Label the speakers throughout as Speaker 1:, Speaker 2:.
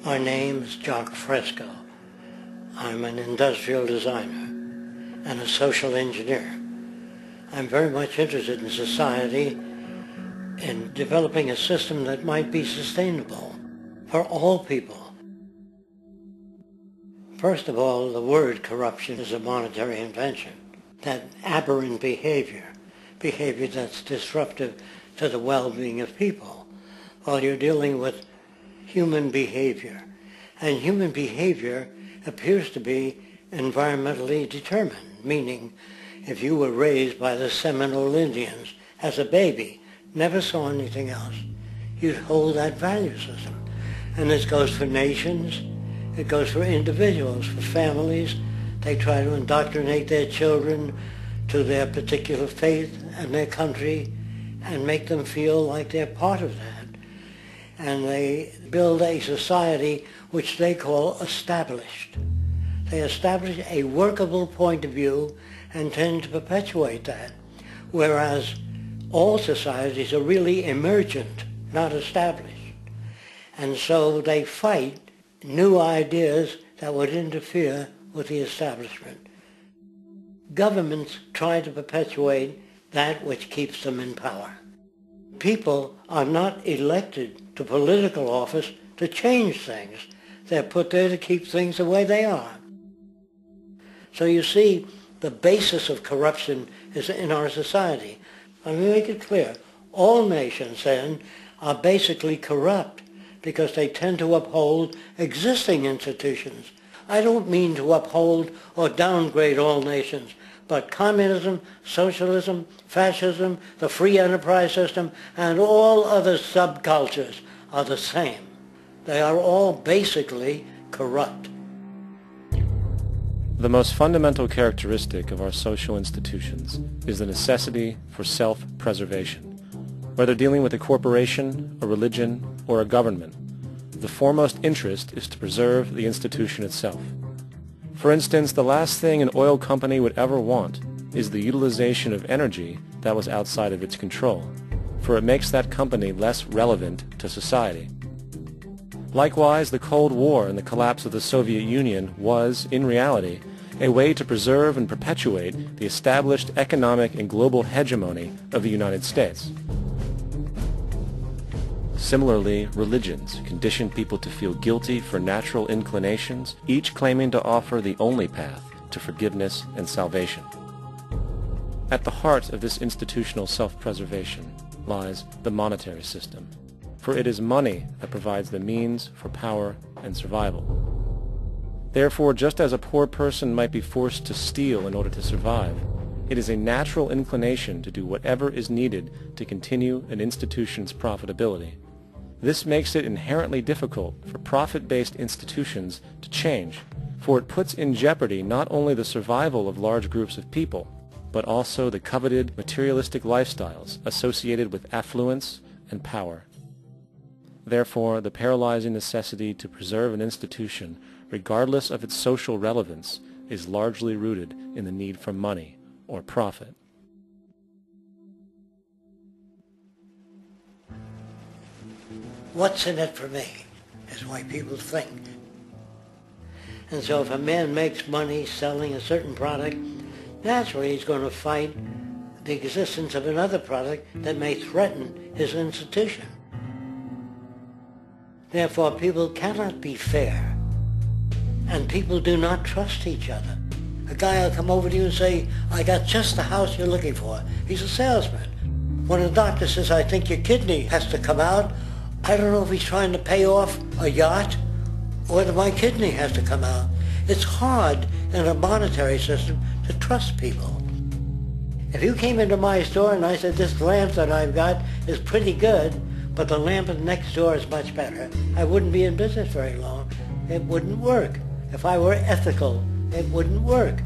Speaker 1: My name is John Fresco. I'm an industrial designer and a social engineer. I'm very much interested in society, in developing a system that might be sustainable for all people. First of all, the word corruption is a monetary invention. That aberrant behavior that's disruptive to the well-being of people, while you're dealing with human behavior. And human behavior appears to be environmentally determined, meaning if you were raised by the Seminole Indians as a baby, never saw anything else, you'd hold that value system. And this goes for nations, it goes for individuals, for families. They try to indoctrinate their children to their particular faith and their country and make them feel like they're part of that. And they build a society which they call established. They establish a workable point of view and tend to perpetuate that, whereas all societies are really emergent, not established. And so they fight new ideas that would interfere with the establishment. Governments try to perpetuate that which keeps them in power. People are not elected to political office to change things. They're put there to keep things the way they are. So you see, the basis of corruption is in our society. Let me make it clear. All nations, then, are basically corrupt because they tend to uphold existing institutions. I don't mean to uphold or downgrade all nations, but communism, socialism, fascism, the free enterprise system, and all other subcultures are the same. They are all basically corrupt.
Speaker 2: The most fundamental characteristic of our social institutions is the necessity for self-preservation. Whether dealing with a corporation, a religion, or a government, the foremost interest is to preserve the institution itself. For instance, the last thing an oil company would ever want is the utilization of energy that was outside of its control, for it makes that company less relevant to society. Likewise, the Cold War and the collapse of the Soviet Union was, in reality, a way to preserve and perpetuate the established economic and global hegemony of the United States. Similarly, religions condition people to feel guilty for natural inclinations, each claiming to offer the only path to forgiveness and salvation. At the heart of this institutional self-preservation lies the monetary system, for it is money that provides the means for power and survival. Therefore, just as a poor person might be forced to steal in order to survive, it is a natural inclination to do whatever is needed to continue an institution's profitability. This makes it inherently difficult for profit-based institutions to change, for it puts in jeopardy not only the survival of large groups of people, but also the coveted materialistic lifestyles associated with affluence and power. Therefore, the paralyzing necessity to preserve an institution, regardless of its social relevance, is largely rooted in the need for money or profit.
Speaker 1: What's in it for me is why people think. And so if a man makes money selling a certain product, naturally he's going to fight the existence of another product that may threaten his institution. Therefore, people cannot be fair, and people do not trust each other. A guy will come over to you and say, I got just the house you're looking for. He's a salesman. When a doctor says, I think your kidney has to come out, I don't know if he's trying to pay off a yacht or that my kidney has to come out. It's hard in a monetary system to trust people. If you came into my store and I said, this lamp that I've got is pretty good, but the lamp next door is much better, I wouldn't be in business very long. It wouldn't work. If I were ethical, it wouldn't work.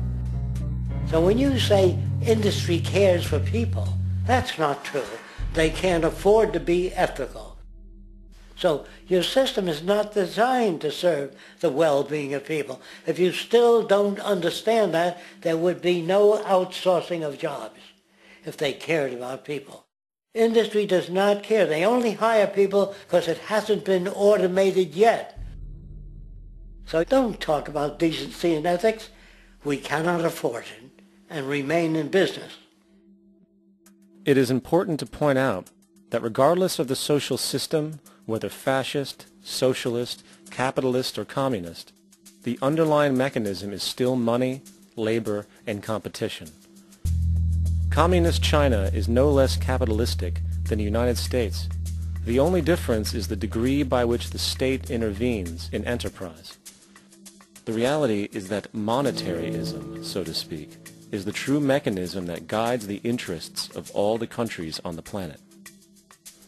Speaker 1: So when you say industry cares for people, that's not true. They can't afford to be ethical. So your system is not designed to serve the well-being of people. If you still don't understand that, there would be no outsourcing of jobs if they cared about people. Industry does not care. They only hire people because it hasn't been automated yet. So don't talk about decency and ethics. We cannot afford it and remain in business.
Speaker 2: It is important to point out that regardless of the social system, whether fascist, socialist, capitalist, or communist, the underlying mechanism is still money, labor, and competition. Communist China is no less capitalistic than the United States. The only difference is the degree by which the state intervenes in enterprise. The reality is that monetaryism, so to speak, is the true mechanism that guides the interests of all the countries on the planet.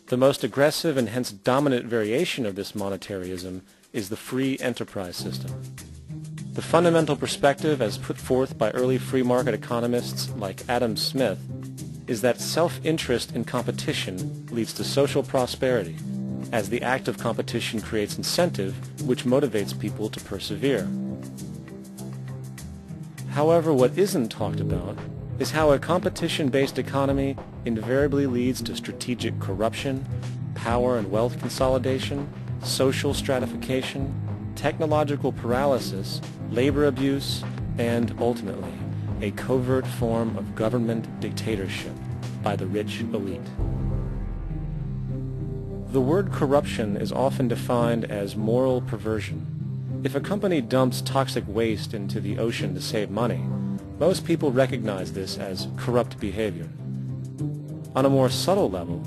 Speaker 2: The most aggressive and hence dominant variation of this monetaryism is the free enterprise system. The fundamental perspective as put forth by early free market economists like Adam Smith is that self-interest in competition leads to social prosperity, as the act of competition creates incentive which motivates people to persevere. However, what isn't talked about is how a competition-based economy invariably leads to strategic corruption, power and wealth consolidation, social stratification, technological paralysis, labor abuse, and ultimately, a covert form of government dictatorship by the rich elite. The word corruption is often defined as moral perversion. If a company dumps toxic waste into the ocean to save money, most people recognize this as corrupt behavior. On a more subtle level,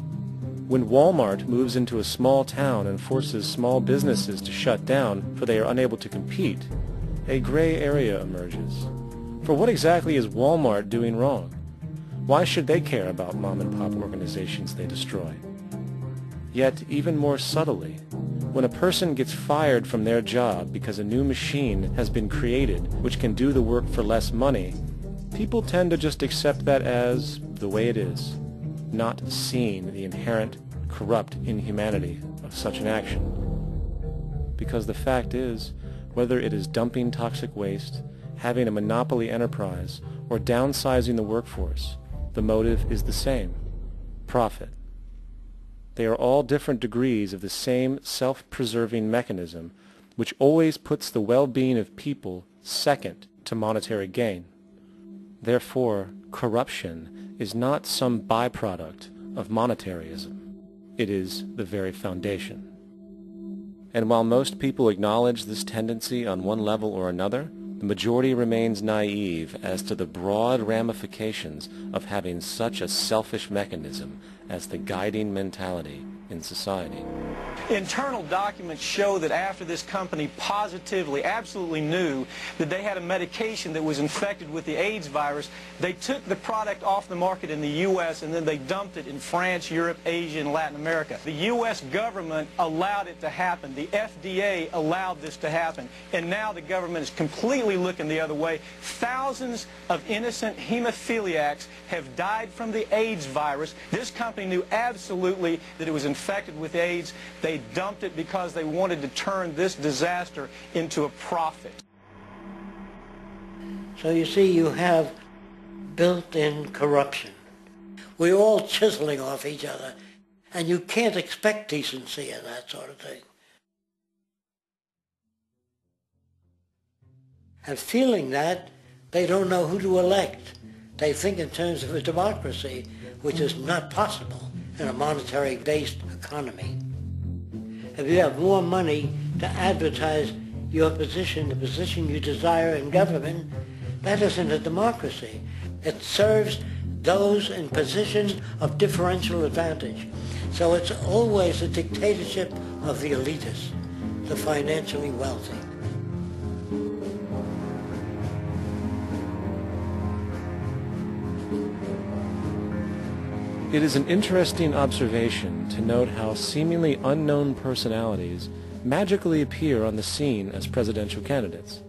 Speaker 2: when Walmart moves into a small town and forces small businesses to shut down for they are unable to compete, a gray area emerges. For what exactly is Walmart doing wrong? Why should they care about mom-and-pop organizations they destroy? Yet, even more subtly, when a person gets fired from their job because a new machine has been created which can do the work for less money, people tend to just accept that as the way it is, not seeing the inherent corrupt inhumanity of such an action. Because the fact is, whether it is dumping toxic waste, having a monopoly enterprise, or downsizing the workforce, the motive is the same: profit. They are all different degrees of the same self-preserving mechanism which always puts the well-being of people second to monetary gain. Therefore, corruption is not some byproduct of monetaryism. It is the very foundation. And while most people acknowledge this tendency on one level or another, the majority remains naive as to the broad ramifications of having such a selfish mechanism as the guiding mentality in society.
Speaker 3: Internal documents show that after this company positively, absolutely knew that they had a medication that was infected with the AIDS virus, they took the product off the market in the U.S. and then they dumped it in France, Europe, Asia, and Latin America. The U.S. government allowed it to happen. The FDA allowed this to happen. And now the government is completely looking the other way. Thousands of innocent hemophiliacs have died from the AIDS virus. This company knew absolutely that it was infected with AIDS. They dumped it because they wanted to turn this disaster into a profit.
Speaker 1: So you see, you have built-in corruption. We're all chiseling off each other, and you can't expect decency and that sort of thing. And feeling that, they don't know who to elect. They think in terms of a democracy, which is not possible in a monetary-based economy. If you have more money to advertise your position, the position you desire in government, that isn't a democracy. It serves those in positions of differential advantage. So it's always a dictatorship of the elitists, the financially wealthy.
Speaker 2: It is an interesting observation to note how seemingly unknown personalities magically appear on the scene as presidential candidates.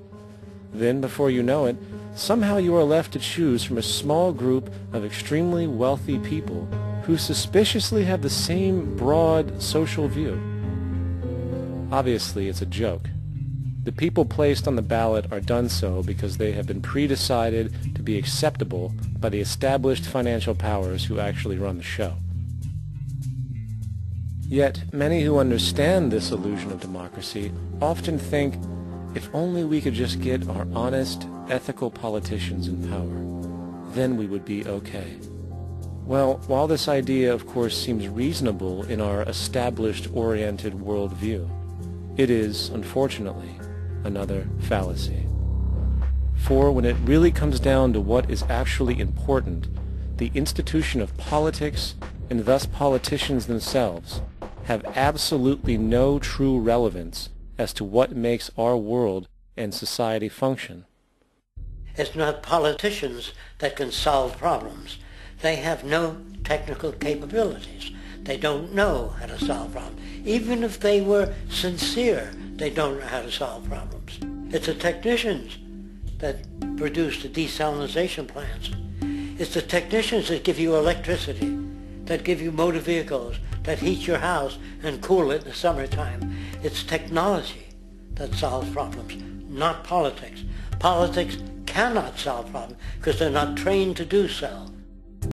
Speaker 2: Then, before you know it, somehow you are left to choose from a small group of extremely wealthy people who suspiciously have the same broad social view. Obviously, it's a joke. The people placed on the ballot are done so because they have been pre-decided to be acceptable by the established financial powers who actually run the show. Yet, many who understand this illusion of democracy often think If only we could just get our honest, ethical politicians in power, then we would be okay. Well, while this idea, of course, seems reasonable in our established-oriented worldview, it is, unfortunately, another fallacy. For when it really comes down to what is actually important, the institution of politics, and thus politicians themselves, have absolutely no true relevance as to what makes our world and society function.
Speaker 1: It's not politicians that can solve problems. They have no technical capabilities. They don't know how to solve problems. Even if they were sincere, they don't know how to solve problems. It's the technicians that produce the desalination plants. It's the technicians that give you electricity, that give you motor vehicles, that heat your house and cool it in the summertime. It's technology that solves problems, not politics. Politics cannot solve problems because they're not trained to do so.